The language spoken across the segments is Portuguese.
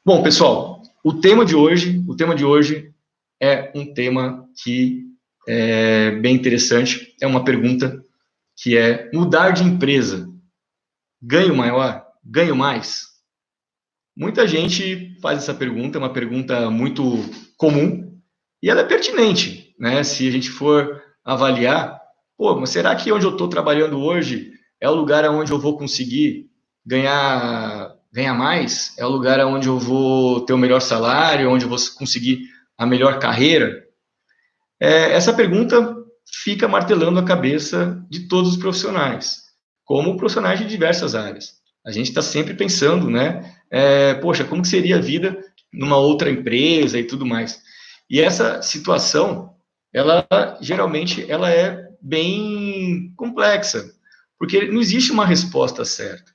Bom, pessoal, o tema de hoje é um tema que é bem interessante. É uma pergunta que é: mudar de empresa, ganho maior, ganho mais? Muita gente faz essa pergunta, é uma pergunta muito comum e ela é pertinente, né? Se a gente for avaliar, pô, mas será que onde eu estou trabalhando hoje é o lugar onde eu vou conseguir ganhar mais? É o lugar onde eu vou ter o melhor salário, onde eu vou conseguir a melhor carreira? Essa pergunta fica martelando a cabeça de todos os profissionais, como profissionais de diversas áreas. A gente está sempre pensando, né? Poxa, como que seria a vida numa outra empresa e tudo mais? E essa situação, ela geralmente ela é bem complexa, porque não existe uma resposta certa,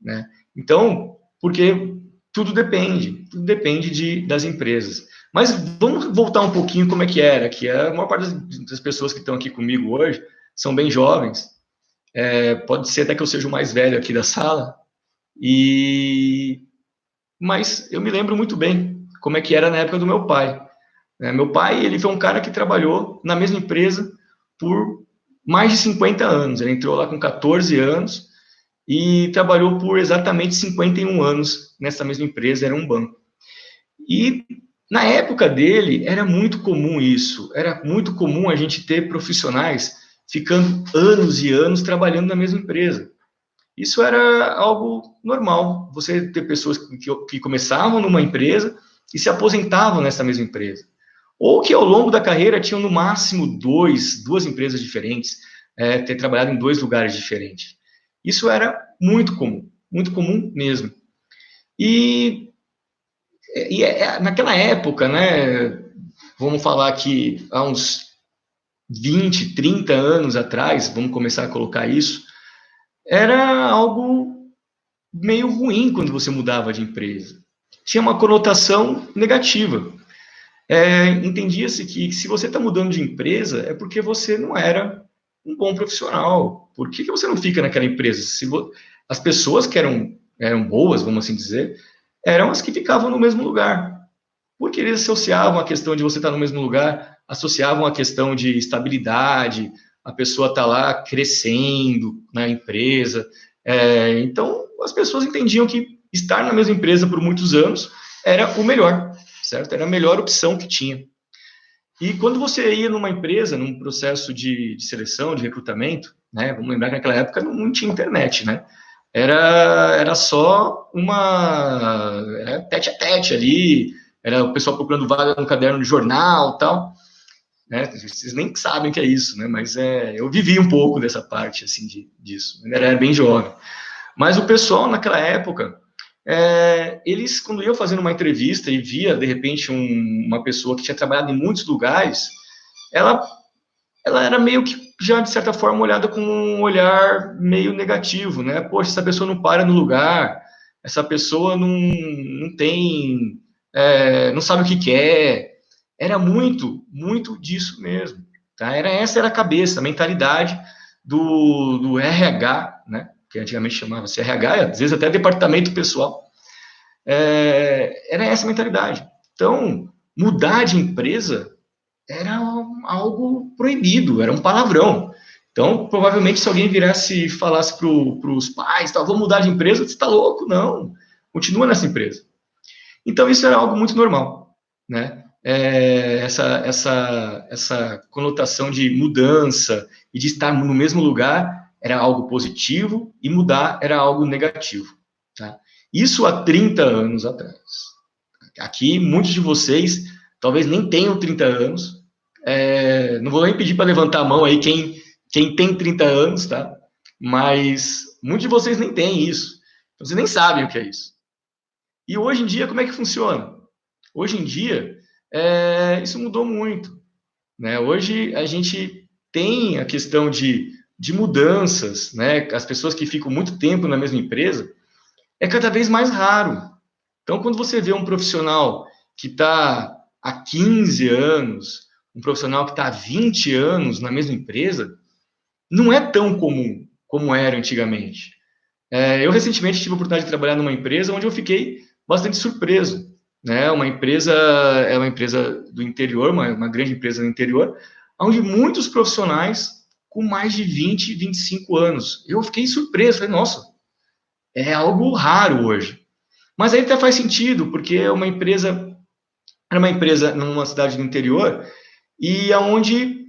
né? Então, porque tudo depende das empresas. Mas vamos voltar um pouquinho como é que era, que a maior parte das pessoas que estão aqui comigo hoje são bem jovens, pode ser até que eu seja o mais velho aqui da sala, mas eu me lembro muito bem como é que era na época do meu pai. Meu pai, ele foi um cara que trabalhou na mesma empresa por mais de 50 anos, ele entrou lá com 14 anos, e trabalhou por exatamente 51 anos nessa mesma empresa, era um banco. E na época dele era muito comum isso, era muito comum a gente ter profissionais ficando anos e anos trabalhando na mesma empresa. Isso era algo normal, você ter pessoas que começavam numa empresa e se aposentavam nessa mesma empresa. Ou que ao longo da carreira tinham no máximo duas empresas diferentes, ter trabalhado em dois lugares diferentes. Isso era muito comum mesmo. E, naquela época, né, vamos falar que há uns 20, 30 anos atrás, vamos começar a colocar isso, era algo meio ruim quando você mudava de empresa. Tinha uma conotação negativa. Entendia-se que se você está mudando de empresa é porque você não era um bom profissional. Por que você não fica naquela empresa? As pessoas que eram boas, vamos assim dizer, eram as que ficavam no mesmo lugar. Porque eles associavam a questão de você estar no mesmo lugar, associavam a questão de estabilidade, a pessoa está lá crescendo na empresa. Então, as pessoas entendiam que estar na mesma empresa por muitos anos era o melhor, certo? Era a melhor opção que tinha. E quando você ia numa empresa, num processo de seleção, de recrutamento, né? Vamos lembrar que naquela época não tinha internet, né? Era só era tete a tete ali, era o pessoal procurando vaga no caderno de jornal, tal, né? Vocês nem sabem o que é isso, né? Mas eu vivi um pouco dessa parte assim disso. Eu era bem jovem. Mas o pessoal naquela época, eles, quando iam fazendo uma entrevista e via, de repente, uma pessoa que tinha trabalhado em muitos lugares, ela era meio que, já, de certa forma, olhada com um olhar meio negativo, né? Poxa, essa pessoa não para no lugar, essa pessoa não tem, não sabe o que quer. Era muito disso mesmo, tá? Essa era a cabeça, a mentalidade do RH, né? Que antigamente chamava-se RH, às vezes até departamento pessoal. Era essa a mentalidade. Então, mudar de empresa era algo proibido, era um palavrão. Então, provavelmente, se alguém virasse e falasse para os pais, vou mudar de empresa, você está louco? Não, continua nessa empresa. Então, isso era algo muito normal, né? Essa conotação de mudança e de estar no mesmo lugar era algo positivo e mudar era algo negativo. Tá? Isso há 30 anos atrás. Aqui, muitos de vocês talvez nem tenham 30 anos. Não vou nem pedir para levantar a mão aí quem tem 30 anos, tá? Mas muitos de vocês nem têm isso. Vocês nem sabem o que é isso. E hoje em dia, como é que funciona? Hoje em dia, isso mudou muito, né? Hoje a gente tem a questão de mudanças, né? As pessoas que ficam muito tempo na mesma empresa, é cada vez mais raro. Então, quando você vê um profissional que está há 15 anos, um profissional que está há 20 anos na mesma empresa, não é tão comum como era antigamente. Eu recentemente tive a oportunidade de trabalhar numa empresa onde eu fiquei bastante surpreso, né? É uma empresa do interior, uma grande empresa do interior, onde muitos profissionais com mais de 20, 25 anos. Eu fiquei surpreso, falei, nossa, é algo raro hoje. Mas aí até faz sentido, porque era uma empresa numa cidade do interior, e aonde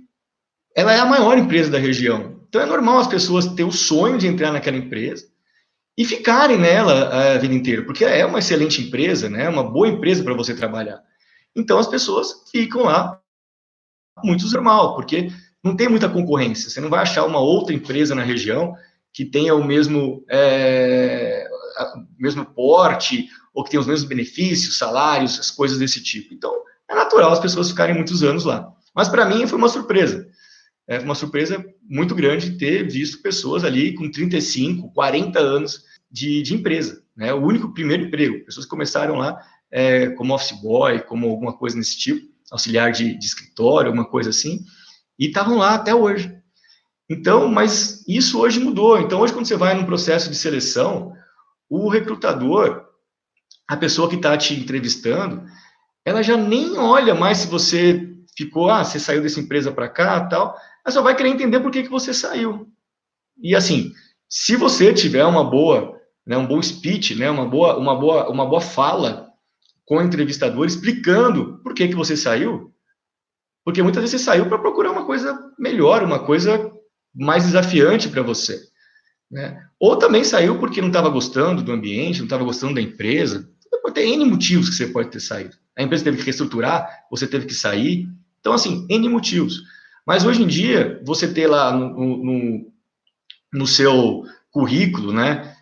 ela é a maior empresa da região. Então é normal as pessoas terem o sonho de entrar naquela empresa e ficarem nela a vida inteira, porque é uma excelente empresa, né? Uma boa empresa para você trabalhar. Então as pessoas ficam lá muito normal, porque não tem muita concorrência. Você não vai achar uma outra empresa na região que tenha mesmo porte ou que tenha os mesmos benefícios, salários, as coisas desse tipo. Então é natural as pessoas ficarem muitos anos lá. Mas para mim foi uma surpresa. É uma surpresa muito grande ter visto pessoas ali com 35, 40 anos de empresa. Né? O único primeiro emprego. Pessoas que começaram lá como office boy, como alguma coisa nesse tipo, auxiliar de escritório, alguma coisa assim, e estavam lá até hoje. Então, mas isso hoje mudou. Então, hoje, quando você vai num processo de seleção, o recrutador, a pessoa que está te entrevistando, ela já nem olha mais se você ficou, você saiu dessa empresa para cá, tal, ela só vai querer entender por que você saiu. E assim, se você tiver um bom speech, né, uma boa fala com o entrevistador explicando por que você saiu, porque muitas vezes você saiu para procurar uma coisa melhor, uma coisa mais desafiante para você, né? Ou também saiu porque não estava gostando do ambiente, não estava gostando da empresa. Pode ter N motivos que você pode ter saído. A empresa teve que reestruturar, você teve que sair. Então, assim, N motivos. Mas hoje em dia, você ter lá no seu currículo, né,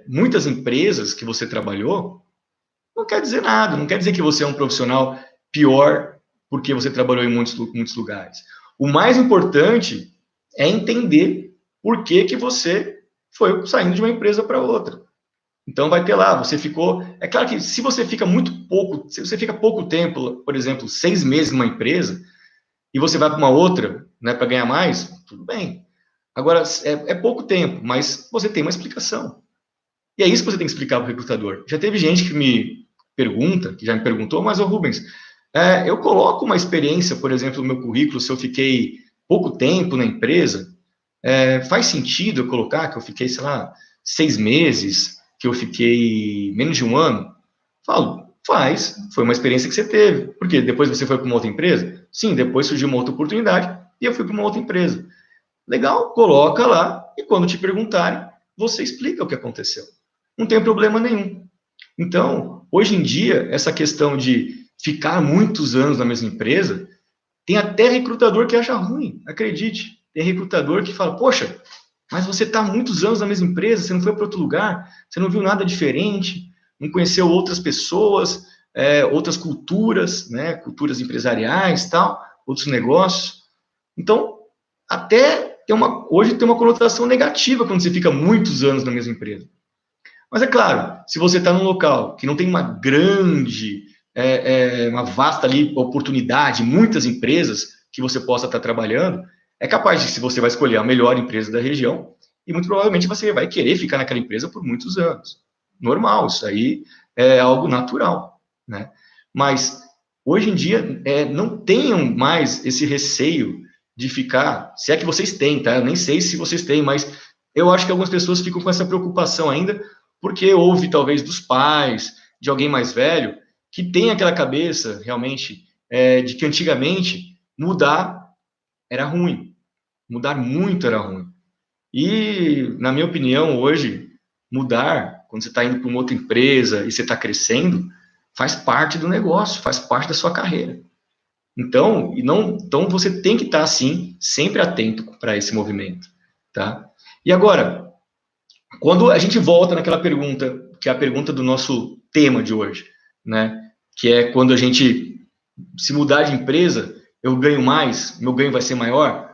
muitas empresas que você trabalhou, não quer dizer nada, não quer dizer que você é um profissional pior porque você trabalhou em muitos lugares. O mais importante é entender por que você foi saindo de uma empresa para outra. Então vai ter lá, você ficou. É claro que se você fica se você fica pouco tempo, por exemplo, 6 meses numa empresa, e você vai para uma outra, né, para ganhar mais, tudo bem. Agora, é pouco tempo, mas você tem uma explicação. E é isso que você tem que explicar para o recrutador. Já teve gente que que já me perguntou, mas, ô Rubens, eu coloco uma experiência, por exemplo, no meu currículo, se eu fiquei pouco tempo na empresa, faz sentido eu colocar que eu fiquei, sei lá, 6 meses, que eu fiquei menos de um ano? Falo, faz, foi uma experiência que você teve. Por quê? Depois você foi para uma outra empresa? Sim, depois surgiu uma outra oportunidade e eu fui para uma outra empresa. Legal, coloca lá e quando te perguntarem, você explica o que aconteceu. Não tem problema nenhum. Então, hoje em dia, essa questão de ficar muitos anos na mesma empresa, tem até recrutador que acha ruim, acredite. Tem recrutador que fala, poxa, mas você está muitos anos na mesma empresa, você não foi para outro lugar, você não viu nada diferente, não conheceu outras pessoas, outras culturas, né, culturas empresariais, tal, outros negócios. Então, hoje tem uma conotação negativa quando você fica muitos anos na mesma empresa. Mas é claro, se você está num local que não tem uma vasta ali oportunidade, muitas empresas que você possa estar trabalhando, é capaz de, se você vai escolher a melhor empresa da região, e muito provavelmente você vai querer ficar naquela empresa por muitos anos. Normal, isso aí é algo natural, né? Mas hoje em dia não tenham mais esse receio de ficar, se é que vocês têm, tá? Eu nem sei se vocês têm, mas eu acho que algumas pessoas ficam com essa preocupação ainda, porque houve talvez dos pais, de alguém mais velho, que tem aquela cabeça realmente de que antigamente mudar era ruim, mudar muito era ruim. E, na minha opinião, hoje, mudar, quando você está indo para uma outra empresa e você está crescendo, faz parte do negócio, faz parte da sua carreira. Então você tem que estar, assim, sempre atento para esse movimento, tá? E agora, quando a gente volta naquela pergunta, que é a pergunta do nosso tema de hoje, né? Que é quando a gente se mudar de empresa, eu ganho mais, meu ganho vai ser maior?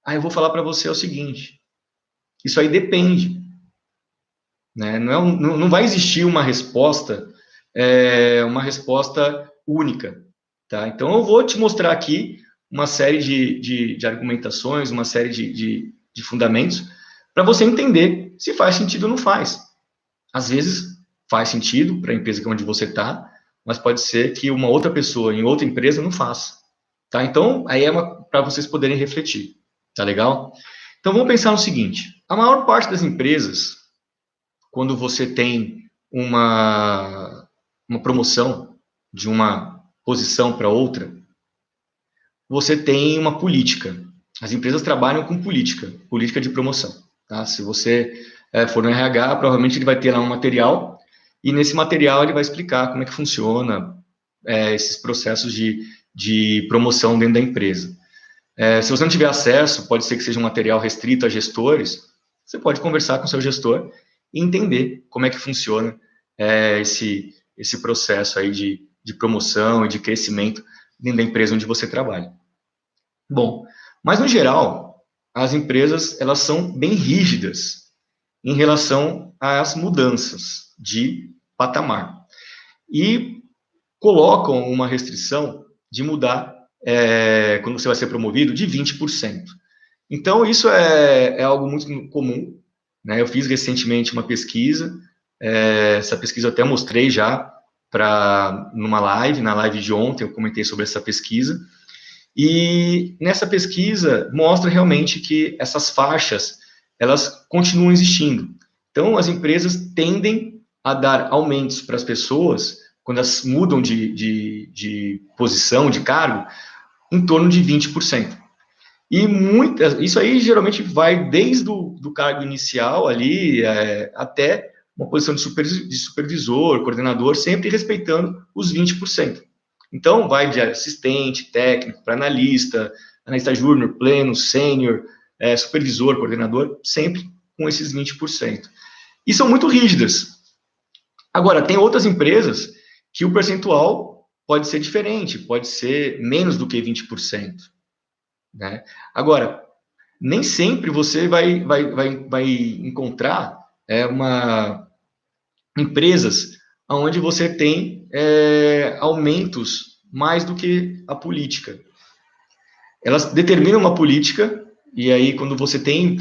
Aí eu vou falar para você o seguinte, isso aí depende, né? Não vai existir uma resposta única, tá? Então eu vou te mostrar aqui uma série de argumentações, uma série de fundamentos para você entender se faz sentido ou não faz. Às vezes faz sentido para a empresa onde você está, mas pode ser que uma outra pessoa em outra empresa não faça. Tá? Então, aí é para vocês poderem refletir. Tá legal? Então, vamos pensar no seguinte. A maior parte das empresas, quando você tem uma promoção de uma posição para outra, você tem uma política. As empresas trabalham com política de promoção. Tá? Se você for no RH, provavelmente ele vai ter lá um material, e nesse material ele vai explicar como é que funciona esses processos de promoção dentro da empresa. Se você não tiver acesso, pode ser que seja um material restrito a gestores, você pode conversar com o seu gestor e entender como é que funciona esse processo aí de promoção e de crescimento dentro da empresa onde você trabalha. Bom, mas no geral, as empresas elas são bem rígidas em relação às mudanças de patamar e colocam uma restrição de mudar quando você vai ser promovido de 20%. Então, isso é algo muito comum, né? Eu fiz recentemente uma pesquisa, essa pesquisa eu até mostrei já na live de ontem eu comentei sobre essa pesquisa, e nessa pesquisa mostra realmente que essas faixas, elas continuam existindo. Então, as empresas tendem a dar aumentos para as pessoas, quando elas mudam de posição, de cargo, em torno de 20%. E isso aí geralmente vai desde do cargo inicial ali até uma posição de supervisor, coordenador, sempre respeitando os 20%. Então, vai de assistente, técnico, para analista júnior, pleno, sênior, supervisor, coordenador, sempre com esses 20%. E são muito rígidas. Agora, tem outras empresas que o percentual pode ser diferente, pode ser menos do que 20%. Né? Agora, nem sempre você vai encontrar empresas onde você tem aumentos mais do que a política. Elas determinam uma política, e aí quando você tem,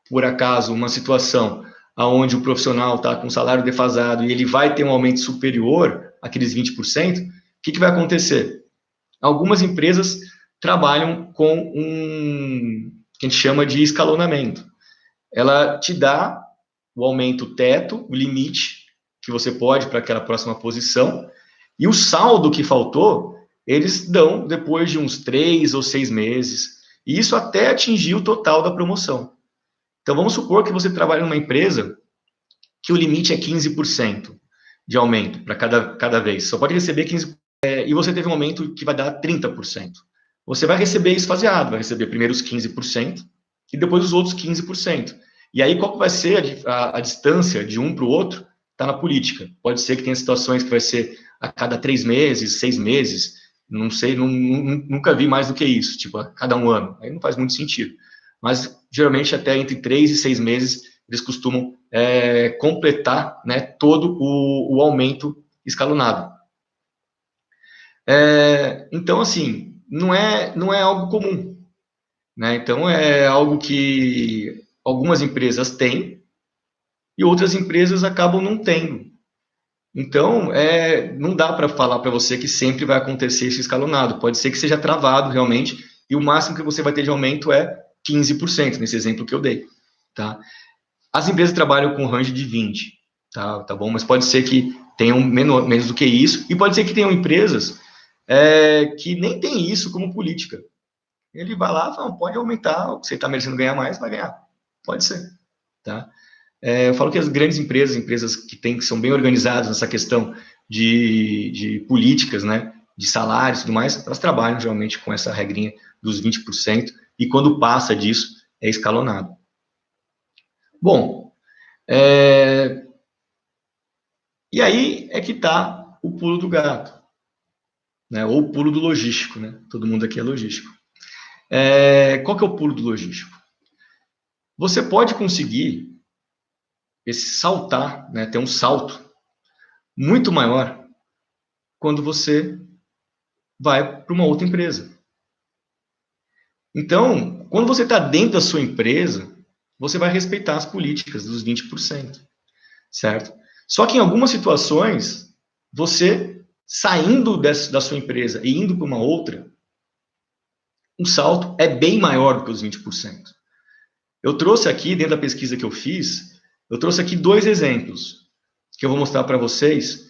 por acaso, uma situação onde o profissional está com salário defasado e ele vai ter um aumento superior àqueles 20%, o que vai acontecer? Algumas empresas trabalham com que a gente chama de escalonamento. Ela te dá o aumento teto, o limite que você pode para aquela próxima posição, e o saldo que faltou, eles dão depois de uns 3 ou 6 meses, e isso até atingir o total da promoção. Então, vamos supor que você trabalha numa empresa que o limite é 15% de aumento para cada vez. Só pode receber 15%, e você teve um aumento que vai dar 30%. Você vai receber isso faseado, vai receber primeiro os 15% e depois os outros 15%. E aí, qual que vai ser a distância de um para o outro? Está na política. Pode ser que tenha situações que vai ser a cada 3 meses, 6 meses, não sei, nunca vi mais do que isso, tipo, a cada um ano. Aí não faz muito sentido. Mas, geralmente, até entre 3 e 6 meses, eles costumam completar, né, todo o aumento escalonado. Então, assim, não é algo comum, né? Então, é algo que algumas empresas têm e outras empresas acabam não tendo. Então, não dá para falar para você que sempre vai acontecer esse escalonado. Pode ser que seja travado realmente e o máximo que você vai ter de aumento é 15%, nesse exemplo que eu dei, tá? As empresas trabalham com range de 20%, tá bom? Mas pode ser que tenham menos do que isso e pode ser que tenham empresas que nem tem isso como política. Ele vai lá e fala, pode aumentar, você está merecendo ganhar mais, vai ganhar. Pode ser, tá? Eu falo que as grandes empresas que são bem organizadas nessa questão de políticas, né, de salários e tudo mais, elas trabalham geralmente com essa regrinha dos 20%, e quando passa disso, é escalonado. Bom, e aí é que está o pulo do gato, né, ou o pulo do logístico, né? Todo mundo aqui é logístico. Qual que é o pulo do logístico? Você pode conseguir saltar, né, ter um salto muito maior quando você vai para uma outra empresa. Então, quando você está dentro da sua empresa, você vai respeitar as políticas dos 20%, certo? Só que em algumas situações, você saindo da sua empresa e indo para uma outra, o salto é bem maior do que os 20%. Eu trouxe aqui, dentro da pesquisa que eu fiz, eu trouxe aqui 2 exemplos que eu vou mostrar para vocês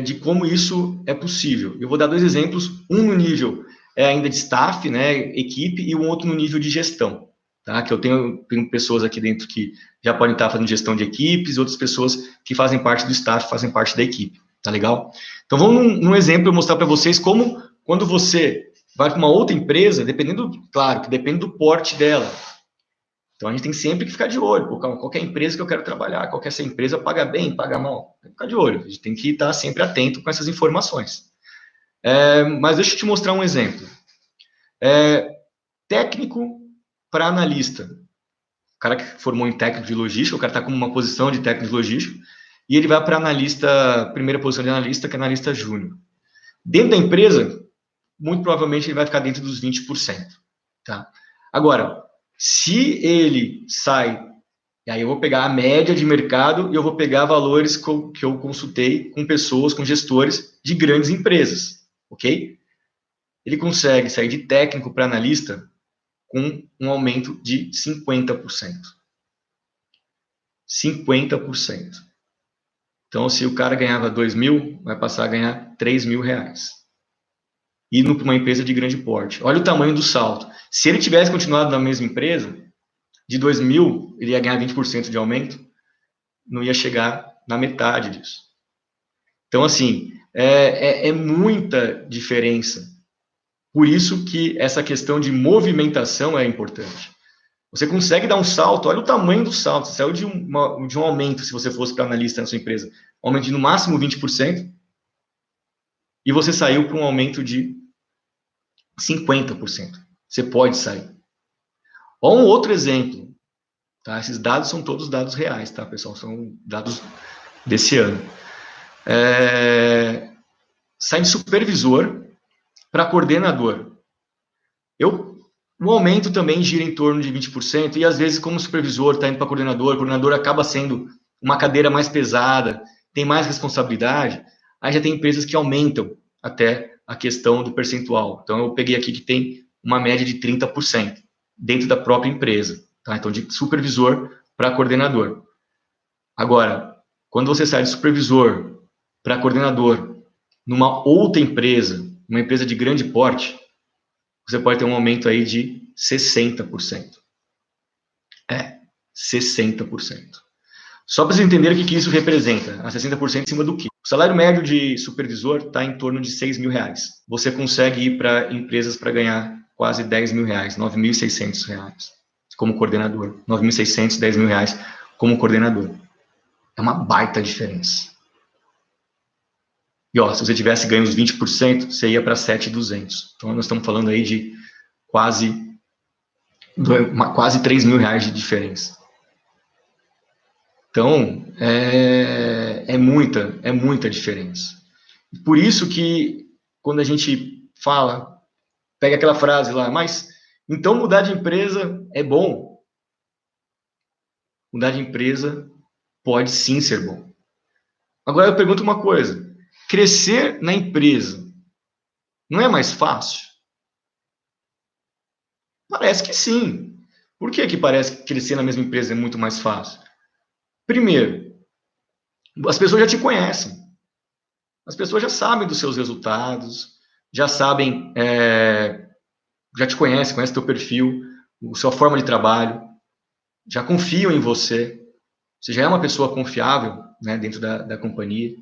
de como isso é possível. Eu vou dar 2 exemplos, um no nível ainda de staff, né, equipe, e um outro no nível de gestão. Tá? Que eu tenho pessoas aqui dentro que já podem estar fazendo gestão de equipes, outras pessoas que fazem parte do staff, fazem parte da equipe. Tá legal? Então, vamos num exemplo eu mostrar para vocês como, quando você vai para uma outra empresa, dependendo, claro, que depende do porte dela. Então, a gente tem sempre que ficar de olho. Qualquer empresa que eu quero trabalhar, qualquer essa empresa paga bem, paga mal. Tem que ficar de olho. A gente tem que estar sempre atento com essas informações. Mas deixa eu te mostrar um exemplo. Técnico para analista. O cara que formou em técnico de logística, o cara está com uma posição de técnico de logística, e ele vai para analista, primeira posição de analista, que é analista júnior. Dentro da empresa, muito provavelmente ele vai ficar dentro dos 20%. Tá? Agora, se ele sai, e aí eu vou pegar a média de mercado e eu vou pegar valores que eu consultei com pessoas, com gestores de grandes empresas, ok? Ele consegue sair de técnico para analista com um aumento de 50%. 50%. Então, se o cara ganhava 2 mil, vai passar a ganhar 3 mil reais. Indo para uma empresa de grande porte. Olha o tamanho do salto. Se ele tivesse continuado na mesma empresa, de 2 mil, ele ia ganhar 20% de aumento, não ia chegar na metade disso. Então, assim, é muita diferença. Por isso que essa questão de movimentação é importante. Você consegue dar um salto, olha o tamanho do salto. Você saiu de um aumento, se você fosse para analista na sua empresa, um aumento de no máximo 20%, e você saiu para um aumento de 50%. Você pode sair. Ou um outro exemplo, tá? Esses dados são todos dados reais, tá, pessoal? São dados desse ano. Sai de supervisor para coordenador. O aumento também gira em torno de 20%, e às vezes, como o supervisor está indo para coordenador, o coordenador acaba sendo uma cadeira mais pesada, tem mais responsabilidade, aí já tem empresas que aumentam até a questão do percentual. Então, eu peguei aqui que tem uma média de 30% dentro da própria empresa. Tá? Então, de supervisor para coordenador. Agora, quando você sai de supervisor para coordenador numa outra empresa, uma empresa de grande porte, você pode ter um aumento aí de 60%. 60%. Só para vocês entenderem o que isso representa. A 60% em cima do quê? O salário médio de supervisor está em torno de 6 mil reais. Você consegue ir para empresas para ganhar quase 10 mil reais, 9.600 reais como coordenador. 9.600, 10 mil reais como coordenador. É uma baita diferença. E ó, se você tivesse ganho os 20%, você ia para 7.200. Então, nós estamos falando aí de quase 3 mil reais de diferença. Então, é muita diferença. Por isso que, quando a gente fala, pega aquela frase lá, mas, então mudar de empresa é bom? Mudar de empresa pode sim ser bom. Agora eu pergunto uma coisa, crescer na empresa não é mais fácil? Parece que sim. Por que parece que crescer na mesma empresa é muito mais fácil? Primeiro, as pessoas já te conhecem. As pessoas já sabem dos seus resultados, já sabem, já te conhecem o teu perfil, a sua forma de trabalho, já confiam em você. Você já é uma pessoa confiável, né, dentro da companhia.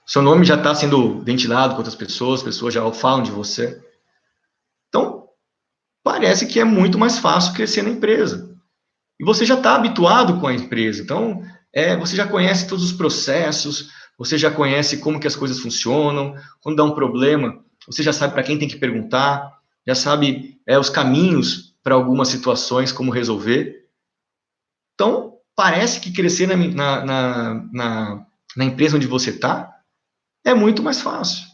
Seu nome já está sendo ventilado com outras pessoas, as pessoas já falam de você. Então, parece que é muito mais fácil crescer na empresa. E você já está habituado com a empresa. Então, você já conhece todos os processos, você já conhece como que as coisas funcionam. Quando dá um problema, você já sabe para quem tem que perguntar, já sabe os caminhos para algumas situações, como resolver. Então, parece que crescer na empresa onde você está é muito mais fácil.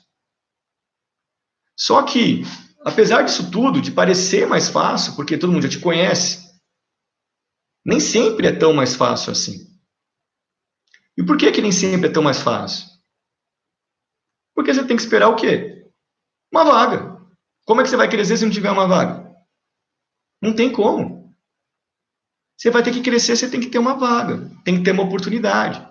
Só que, apesar disso tudo, de parecer mais fácil, porque todo mundo já te conhece, nem sempre é tão mais fácil assim. E por que nem sempre é tão mais fácil? Porque você tem que esperar o quê? Uma vaga. Como é que você vai crescer se não tiver uma vaga? Não tem como. Você vai ter que crescer, você tem que ter uma vaga, tem que ter uma oportunidade.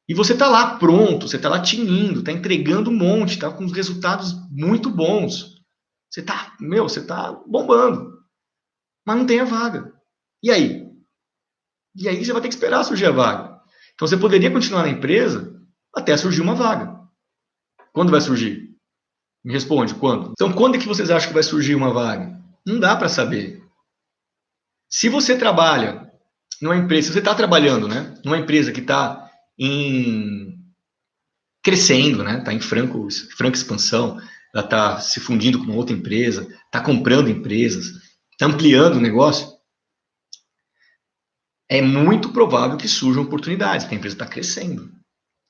E você está lá pronto, você está lá tinindo, está entregando um monte, está com resultados muito bons. Você está bombando. Mas não tem a vaga. E aí? E aí você vai ter que esperar surgir a vaga. Então você poderia continuar na empresa até surgir uma vaga. Quando vai surgir? Me responde, quando? Então quando é que vocês acham que vai surgir uma vaga? Não dá para saber. Se você trabalha numa empresa, se você está trabalhando, né, numa empresa que está crescendo, né, está em franca expansão, ela está se fundindo com uma outra empresa, está comprando empresas, está ampliando o negócio, é muito provável que surjam oportunidades, porque a empresa está crescendo.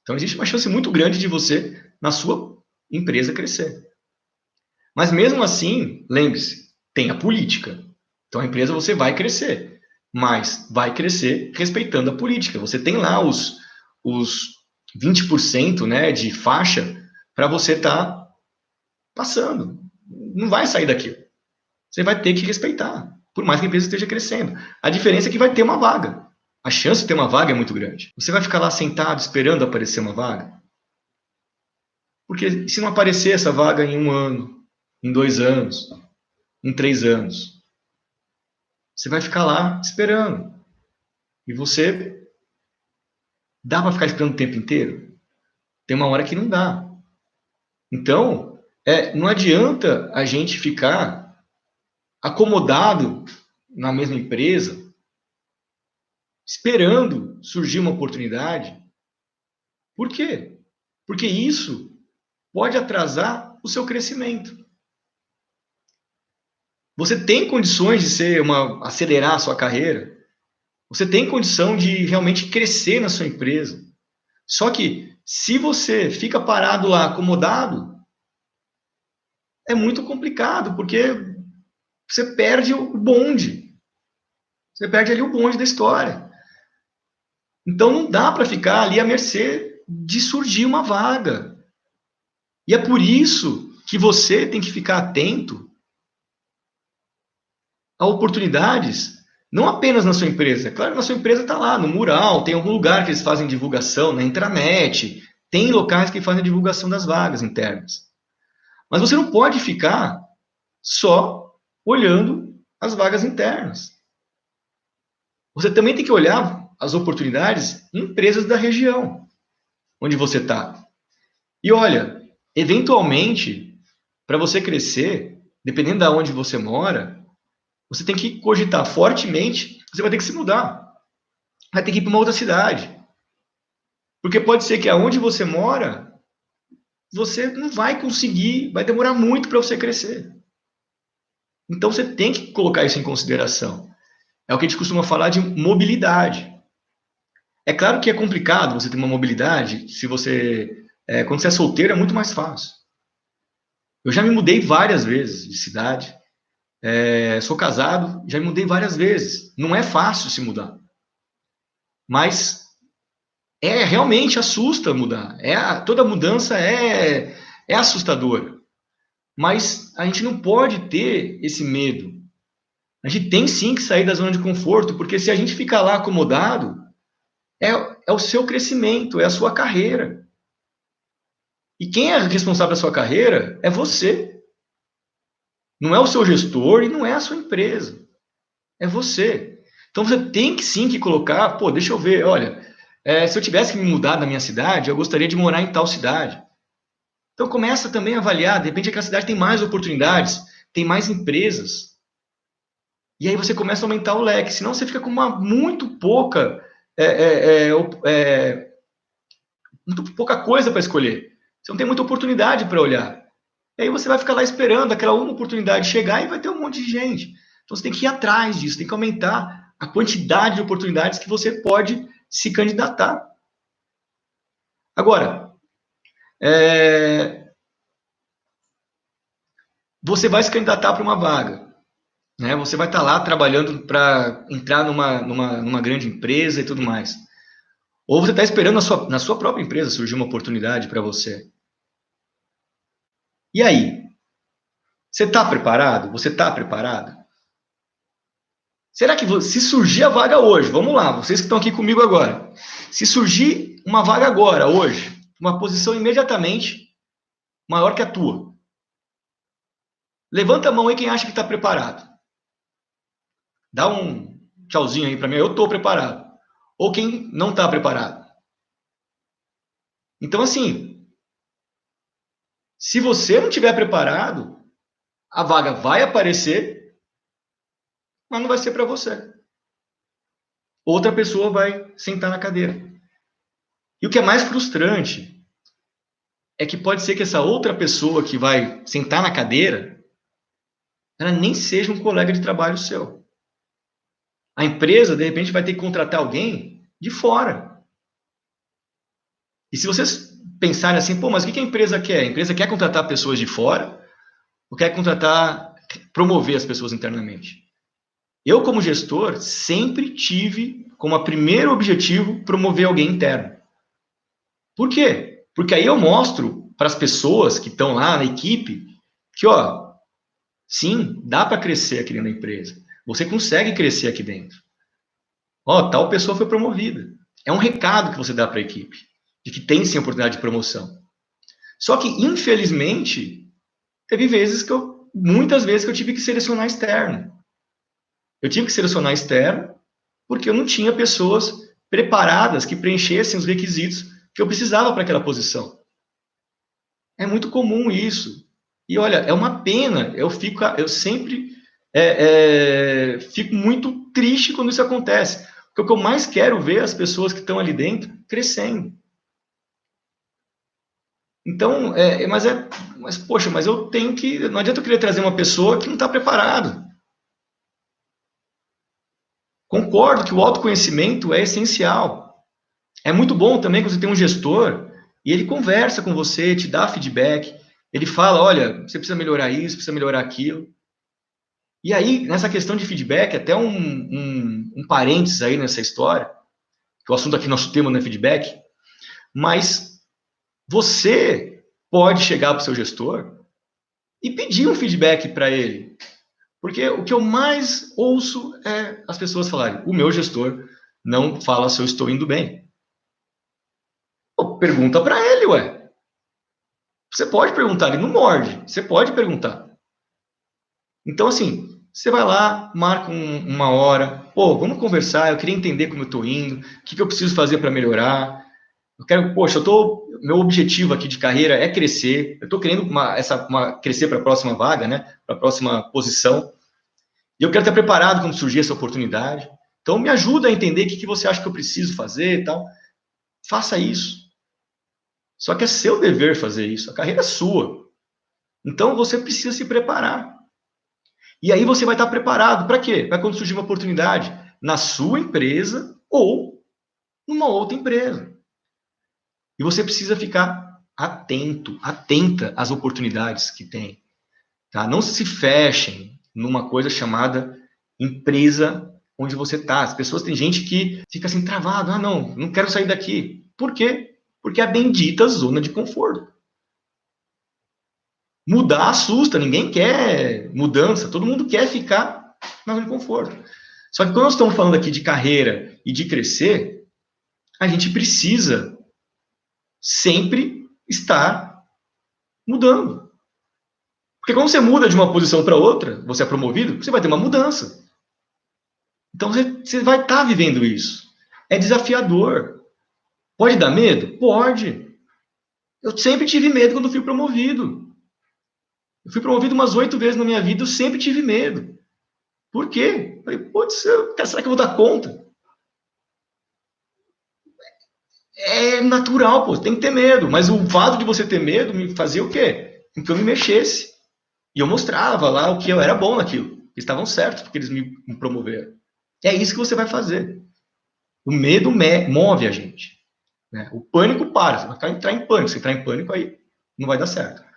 Então existe uma chance muito grande de você, na sua empresa, crescer. Mas mesmo assim, lembre-se, tem a política. Então a empresa você vai crescer, mas vai crescer respeitando a política. Você tem lá os 20%, né, de faixa para você estar passando. Não vai sair daqui. Você vai ter que respeitar, por mais que a empresa esteja crescendo. A diferença é que vai ter uma vaga. A chance de ter uma vaga é muito grande. Você vai ficar lá sentado esperando aparecer uma vaga? Porque se não aparecer essa vaga em 1 ano, em 2 anos, em 3 anos, você vai ficar lá esperando. E você dá para ficar esperando o tempo inteiro? Tem uma hora que não dá. Então, não adianta a gente ficar acomodado na mesma empresa, esperando surgir uma oportunidade. Por quê? Porque isso pode atrasar o seu crescimento. Você tem condições de acelerar a sua carreira. Você tem condição de realmente crescer na sua empresa. Só que, se você fica parado lá, acomodado, é muito complicado, porque você perde o bonde. Você perde ali o bonde da história. Então, não dá para ficar ali à mercê de surgir uma vaga. E é por isso que você tem que ficar atento a oportunidades, não apenas na sua empresa. É claro que na sua empresa está lá, no mural, tem algum lugar que eles fazem divulgação, na intranet, tem locais que fazem divulgação das vagas internas. Mas você não pode ficar só olhando as vagas internas. Você também tem que olhar as oportunidades em empresas da região onde você está. E olha, eventualmente, para você crescer, dependendo de onde você mora, você tem que cogitar fortemente, você vai ter que se mudar. Vai ter que ir para uma outra cidade. Porque pode ser que aonde você mora, você não vai conseguir, vai demorar muito para você crescer. Então você tem que colocar isso em consideração. É o que a gente costuma falar de mobilidade. É claro que é complicado você ter uma mobilidade, quando você é solteiro é muito mais fácil. Eu já me mudei várias vezes de cidade. Sou casado, já me mudei várias vezes. Não é fácil se mudar. Mas realmente assusta mudar. Toda mudança é assustadora. Mas a gente não pode ter esse medo. A gente tem sim que sair da zona de conforto, porque se a gente ficar lá acomodado, é o seu crescimento, é a sua carreira. E quem é responsável pela sua carreira é você. Não é o seu gestor e não é a sua empresa. É você. Então você tem que sim que colocar, deixa eu ver, olha, se eu tivesse que me mudar da minha cidade, eu gostaria de morar em tal cidade. Então começa também a avaliar, de repente aquela cidade tem mais oportunidades, tem mais empresas. E aí você começa a aumentar o leque, senão você fica com muito pouca coisa para escolher. Você não tem muita oportunidade para olhar. E aí você vai ficar lá esperando aquela uma oportunidade chegar e vai ter um monte de gente. Então você tem que ir atrás disso, tem que aumentar a quantidade de oportunidades que você pode se candidatar. Agora, você vai se candidatar para uma vaga. Né? Você vai estar lá trabalhando para entrar numa grande empresa e tudo mais. Ou você está esperando na sua própria empresa surgir uma oportunidade para você. E aí? Você está preparado? Você está preparado? Será que se surgir a vaga hoje, vamos lá, vocês que estão aqui comigo agora, se surgir uma vaga agora, hoje, uma posição imediatamente maior que a tua, levanta a mão aí quem acha que está preparado. Dá um tchauzinho aí para mim, eu estou preparado. Ou quem não está preparado. Então, assim, se você não estiver preparado, a vaga vai aparecer, mas não vai ser para você. Outra pessoa vai sentar na cadeira. E o que é mais frustrante é que pode ser que essa outra pessoa que vai sentar na cadeira, ela nem seja um colega de trabalho seu. A empresa, de repente, vai ter que contratar alguém de fora. E se vocês pensarem assim, pô, mas o que a empresa quer? A empresa quer contratar pessoas de fora ou quer promover as pessoas internamente? Eu, como gestor, sempre tive como primeiro objetivo promover alguém interno. Por quê? Porque aí eu mostro para as pessoas que estão lá na equipe que, ó, sim, dá para crescer aqui dentro da empresa. Você consegue crescer aqui dentro. Ó, tal pessoa foi promovida. É um recado que você dá para a equipe, de que tem sim oportunidade de promoção. Só que, infelizmente, teve muitas vezes que eu tive que selecionar externo. Eu tive que selecionar externo porque eu não tinha pessoas preparadas que preenchessem os requisitos que eu precisava para aquela posição. É muito comum isso. E olha, é uma pena. Eu sempre fico muito triste quando isso acontece. Porque o que eu mais quero ver é as pessoas que estão ali dentro crescendo. Então, poxa, mas eu tenho que. Não adianta eu querer trazer uma pessoa que não está preparada. Concordo que o autoconhecimento é essencial. É muito bom também quando você tem um gestor e ele conversa com você, te dá feedback, ele fala, olha, você precisa melhorar isso, precisa melhorar aquilo. E aí, nessa questão de feedback, até um parênteses aí nessa história, que o assunto aqui, nosso tema não é feedback, mas você pode chegar para o seu gestor e pedir um feedback para ele. Porque o que eu mais ouço é as pessoas falarem, o meu gestor não fala se eu estou indo bem. Pô, pergunta para ele, ué. Você pode perguntar, ele não morde. Você pode perguntar. Então, assim, você vai lá, marca uma hora. Pô, vamos conversar, eu queria entender como eu estou indo, o que eu preciso fazer para melhorar. Meu objetivo aqui de carreira é crescer. Eu estou querendo crescer para a próxima vaga, né? Para a próxima posição. E eu quero estar preparado quando surgir essa oportunidade. Então, me ajuda a entender o que você acha que eu preciso fazer e tal. Faça isso. Só que é seu dever fazer isso. A carreira é sua. Então, você precisa se preparar. E aí você vai estar preparado para quê? Para quando surgir uma oportunidade na sua empresa ou numa outra empresa. E você precisa ficar atenta às oportunidades que tem. Tá? Não se fechem numa coisa chamada empresa onde você está. As pessoas, tem gente que fica assim travado. Não quero sair daqui. Por quê? Porque é a bendita zona de conforto. Mudar assusta, ninguém quer mudança, todo mundo quer ficar na zona de conforto. Só que quando nós estamos falando aqui de carreira e de crescer, a gente precisa sempre estar mudando. Porque quando você muda de uma posição para outra, você é promovido, você vai ter uma mudança. Então você vai estar vivendo isso. É desafiador. Pode dar medo? Pode. Eu sempre tive medo quando fui promovido. Eu fui promovido umas 8 vezes na minha vida, eu sempre tive medo. Por quê? Falei, putz, será que eu vou dar conta? É natural, pô, tem que ter medo. Mas o fato de você ter medo me fazia o quê? Com que eu me mexesse. E eu mostrava lá o que eu era bom naquilo. Eles estavam certos porque eles me promoveram. É isso que você vai fazer. O medo move a gente. Né? O pânico para. Você vai entrar em pânico. Se entrar em pânico, aí não vai dar certo.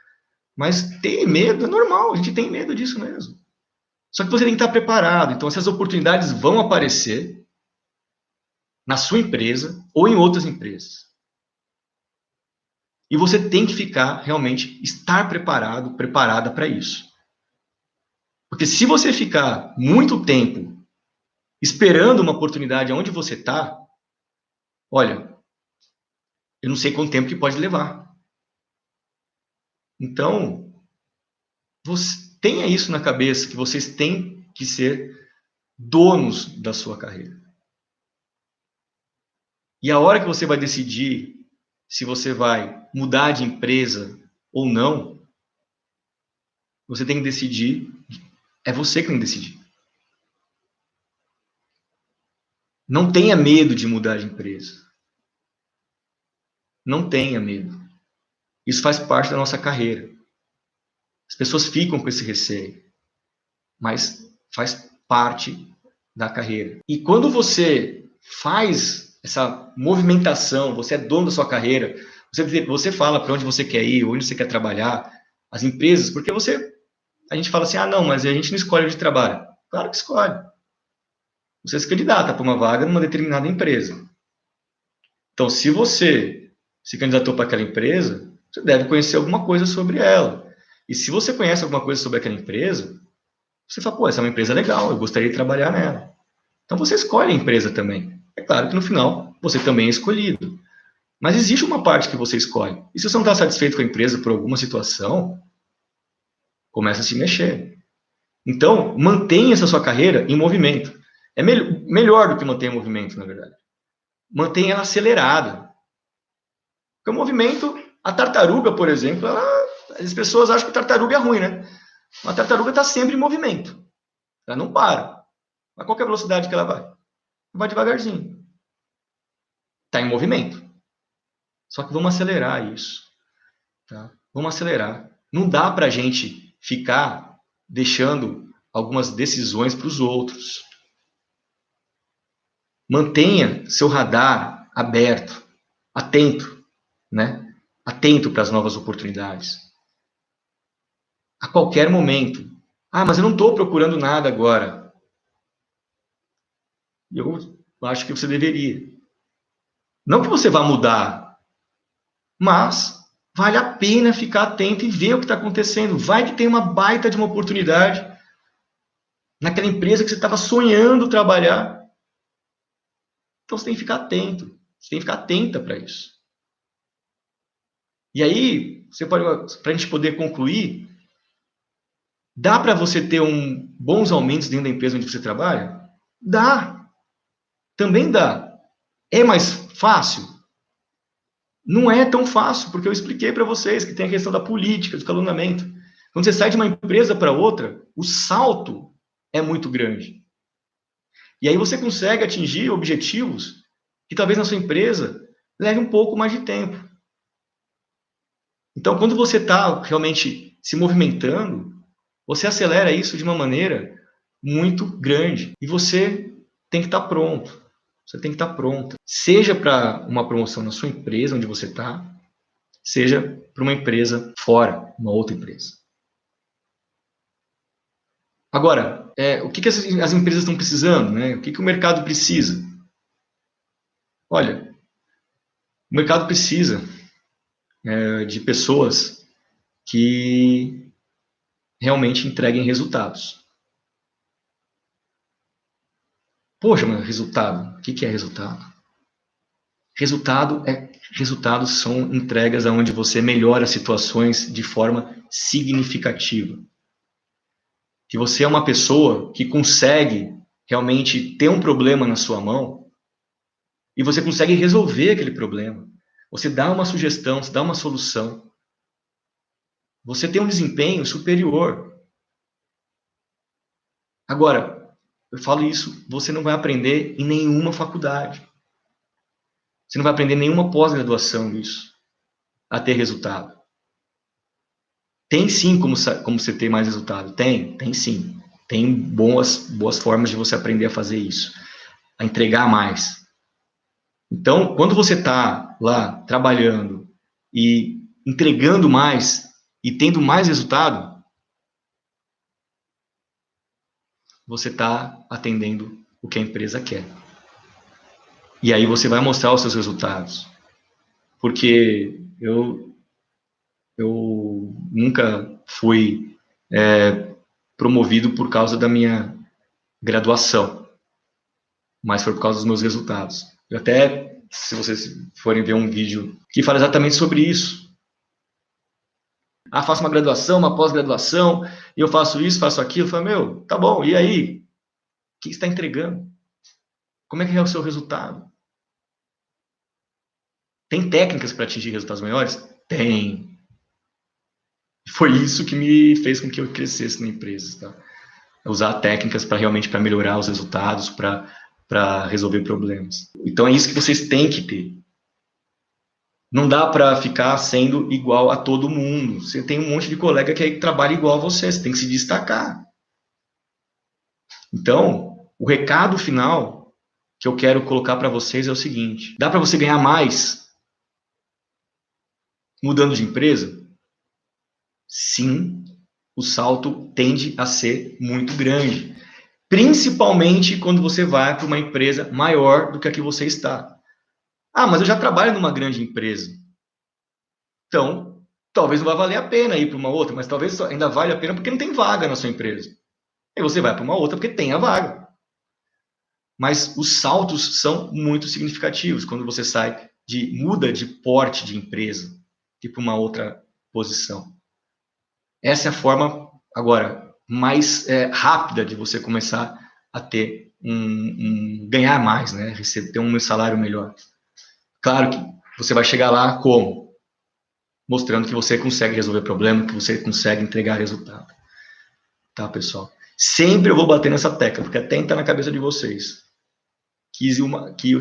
Mas ter medo é normal. A gente tem medo disso mesmo. Só que você tem que estar preparado. Então, essas oportunidades vão aparecer. na sua empresa ou em outras empresas. E você tem que estar preparado, preparada para isso. Porque se você ficar muito tempo esperando uma oportunidade onde você está, olha, eu não sei quanto tempo que pode levar. Então, você tenha isso na cabeça, que vocês têm que ser donos da sua carreira. E a hora que você vai decidir se você vai mudar de empresa ou não, você tem que decidir, é você que tem que decidir. Não tenha medo de mudar de empresa. Não tenha medo. Isso faz parte da nossa carreira. As pessoas ficam com esse receio, mas faz parte da carreira. E quando você faz essa movimentação, você é dono da sua carreira, você fala para onde você quer ir, onde você quer trabalhar, as empresas, porque a gente fala assim, não, mas a gente não escolhe onde trabalha. Claro que escolhe. Você se candidata para uma vaga numa determinada empresa. Então, se você se candidatou para aquela empresa, você deve conhecer alguma coisa sobre ela. E se você conhece alguma coisa sobre aquela empresa, você fala, pô, essa é uma empresa legal, eu gostaria de trabalhar nela. Então você escolhe a empresa também. É claro que no final você também é escolhido. Mas existe uma parte que você escolhe. E se você não está satisfeito com a empresa por alguma situação, começa a se mexer. Então, mantenha essa sua carreira em movimento. É melhor do que manter em movimento, na verdade. Mantenha ela acelerada. Porque o movimento, a tartaruga, por exemplo, as pessoas acham que tartaruga é ruim, né? Uma tartaruga está sempre em movimento. Ela não para. A qualquer velocidade que ela vai. Vai devagarzinho. Está em movimento. Só que vamos acelerar isso. Tá? Vamos acelerar. Não dá para a gente ficar deixando algumas decisões para os outros. Mantenha seu radar aberto, atento, né? Atento para as novas oportunidades. A qualquer momento. Mas eu não estou procurando nada agora. Eu acho que você deveria. Não que você vá mudar, mas vale a pena ficar atento e ver o que está acontecendo. Vai que tem uma baita de uma oportunidade naquela empresa que você estava sonhando trabalhar. Então você tem que ficar atento. Você tem que ficar atenta para isso. E aí, para a gente poder concluir, dá para você ter bons aumentos dentro da empresa onde você trabalha? Dá. Também dá. É mais fácil? Não é tão fácil, porque eu expliquei para vocês que tem a questão da política, do escalonamento. Quando você sai de uma empresa para outra, o salto é muito grande. E aí você consegue atingir objetivos que talvez na sua empresa leve um pouco mais de tempo. Então, quando você está realmente se movimentando, você acelera isso de uma maneira muito grande. E você tem que estar pronto. Você tem que estar pronta. Seja para uma promoção na sua empresa, onde você está, seja para uma empresa fora, uma outra empresa. Agora, o que as empresas estão precisando? Né? O que o mercado precisa? Olha, o mercado precisa de pessoas que realmente entreguem resultados. Poxa, mas resultado? O que é resultado? Resultados são entregas onde você melhora situações de forma significativa. Que você é uma pessoa que consegue realmente ter um problema na sua mão e você consegue resolver aquele problema. Você dá uma sugestão, você dá uma solução. Você tem um desempenho superior. Agora, eu falo isso, você não vai aprender em nenhuma faculdade. Você não vai aprender em nenhuma pós-graduação isso, a ter resultado. Tem sim como você ter mais resultado. Tem sim. Tem boas formas de você aprender a fazer isso, a entregar mais. Então, quando você está lá trabalhando e entregando mais e tendo mais resultado, você está atendendo o que a empresa quer. E aí você vai mostrar os seus resultados. Porque eu nunca fui promovido por causa da minha graduação, mas foi por causa dos meus resultados. Eu até, se vocês forem ver um vídeo que fala exatamente sobre isso. Ah, faço uma graduação, uma pós-graduação, e eu faço isso, faço aquilo. Eu falo, meu, tá bom, e aí? O que você está entregando? Como é que é o seu resultado? Tem técnicas para atingir resultados maiores? Tem. Foi isso que me fez com que eu crescesse na empresa, tá? Usar técnicas para realmente para melhorar os resultados, para resolver problemas. Então é isso que vocês têm que ter. Não dá para ficar sendo igual a todo mundo. Você tem um monte de colega que trabalha igual a você, você tem que se destacar. Então, o recado final que eu quero colocar para vocês é o seguinte: dá para você ganhar mais mudando de empresa? Sim, o salto tende a ser muito grande. Principalmente quando você vai para uma empresa maior do que a que você está. Ah, mas eu já trabalho numa grande empresa. Então, talvez não vá valer a pena ir para uma outra, mas talvez ainda valha a pena porque não tem vaga na sua empresa. E você vai para uma outra porque tem a vaga. Mas os saltos são muito significativos quando você muda de porte de empresa e para uma outra posição. Essa é a forma, agora, mais rápida de você começar a ter ganhar mais, né? Ter um salário melhor. Claro que você vai chegar lá como? Mostrando que você consegue resolver problema, que você consegue entregar resultado. Tá, pessoal? Sempre eu vou bater nessa tecla, porque até está na cabeça de vocês. Que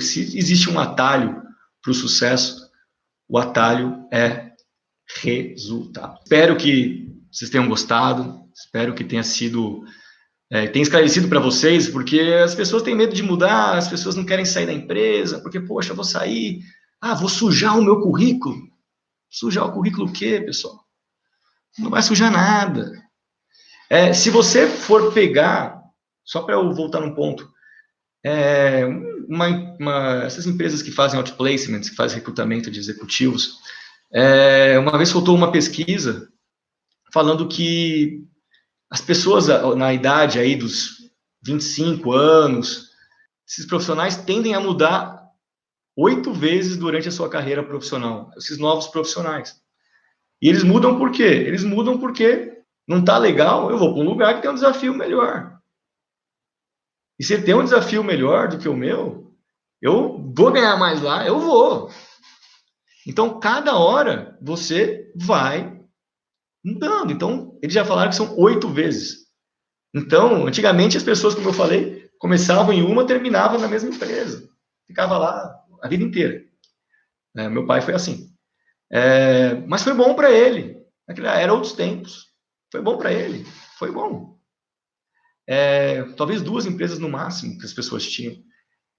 se existe um atalho para o sucesso, o atalho é resultado. Espero que vocês tenham gostado, espero que tenha esclarecido para vocês, porque as pessoas têm medo de mudar, as pessoas não querem sair da empresa, porque, poxa, eu vou sair, vou sujar o meu currículo. Sujar o currículo o quê, pessoal? Não vai sujar nada. Se você for pegar, só para eu voltar num ponto, essas empresas que fazem outplacements, que fazem recrutamento de executivos, uma vez soltou uma pesquisa falando que as pessoas na idade aí dos 25 anos, esses profissionais tendem a mudar 8 vezes durante a sua carreira profissional, esses novos profissionais. E eles mudam por quê? Eles mudam porque não está legal, eu vou para um lugar que tem um desafio melhor. E se ele tem um desafio melhor do que o meu, eu vou ganhar mais lá, eu vou. Então, cada hora você vai mudando. Então, eles já falaram que são 8 vezes. Então, antigamente as pessoas, como eu falei, começavam em uma, terminavam na mesma empresa. Ficava lá a vida inteira. Meu pai foi assim. Mas foi bom para ele. Era outros tempos. Foi bom para ele. Foi bom. Talvez 2 empresas no máximo que as pessoas tinham.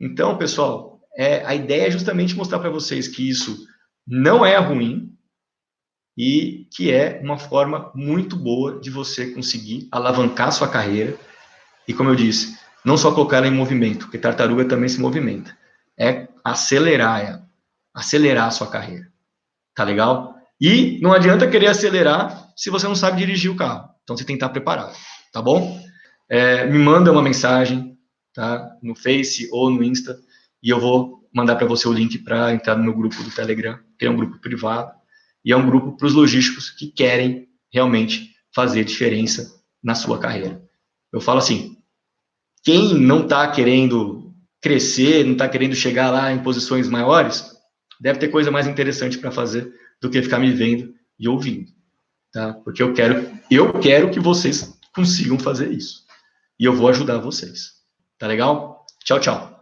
Então, pessoal, a ideia é justamente mostrar para vocês que isso não é ruim e que é uma forma muito boa de você conseguir alavancar sua carreira e, como eu disse, não só colocar ela em movimento, porque tartaruga também se movimenta. É acelerar a sua carreira. Tá legal? E não adianta querer acelerar se você não sabe dirigir o carro. Então você tem que estar preparado, tá bom? Me manda uma mensagem, tá? No Face ou no Insta, e eu vou mandar para você o link para entrar no meu grupo do Telegram, que é um grupo privado, e é um grupo para os logísticos que querem realmente fazer diferença na sua carreira. Eu falo assim, quem não está querendo crescer, não está querendo chegar lá em posições maiores, deve ter coisa mais interessante para fazer do que ficar me vendo e ouvindo, tá? Porque eu quero que vocês consigam fazer isso. E eu vou ajudar vocês. Tá legal? Tchau, tchau.